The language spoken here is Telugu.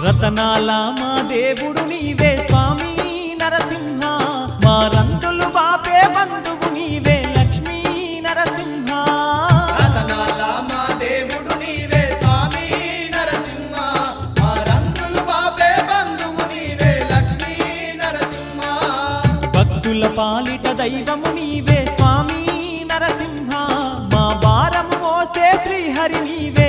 రతనాల మా దేవుడు నీవే స్వామి నరసింహ, మా రందులు బాపే బంధువు నీవే లక్ష్మీ నరసింహ. రతనాల మా దేవుడు నీవే స్వామి నరసింహ, మా రందులు బాపే బంధువు నీవే లక్ష్మీ నరసింహ. భక్తుల పాలిట దైవము నీవే స్వామి నరసింహ, మా భారము మోసే శ్రీహరి నీవే